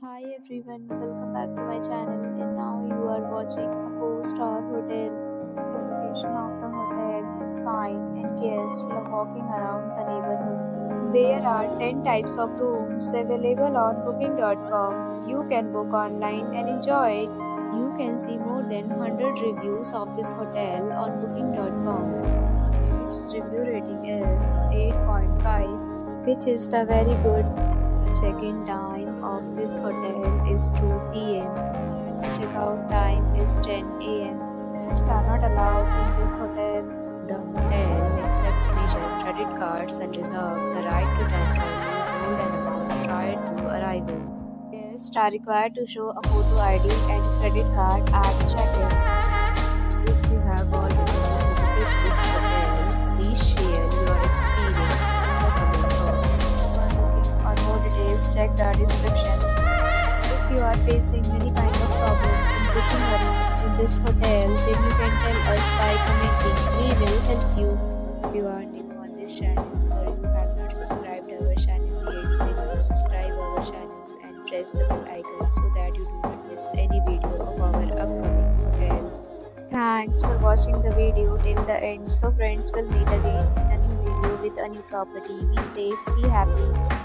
Hi everyone, welcome back to my channel and now you are watching a 4-star hotel. The location of the hotel is fine and guests love walking around the neighborhood. There are 10 types of rooms available on booking.com. You can book online and enjoy it. You can see more than 100 reviews of this hotel on booking.com. Its review rating is 8.5, which is the very good. Check-in time of this hotel is 2 p.m. The check-out time is 10 a.m. Pets are not allowed in this hotel. The hotel accepts major credit cards and reserves the right to temporarily hold an amount prior to arrival. Guests are required to show a photo ID and credit card at check-in. If you have already visited this hotel, please share your experience in the comment box. For more details, check the description. If you are facing any kind of problem in booking a room in this hotel, then you can tell us by commenting. We will help you. If you are new on this channel or you have not subscribed our channel yet, then you subscribe our channel and press the bell icon so that you do not miss any video of our upcoming hotel. Thanks for watching the video till the end. So friends, will meet again in a new video with a new property. Be safe, be happy.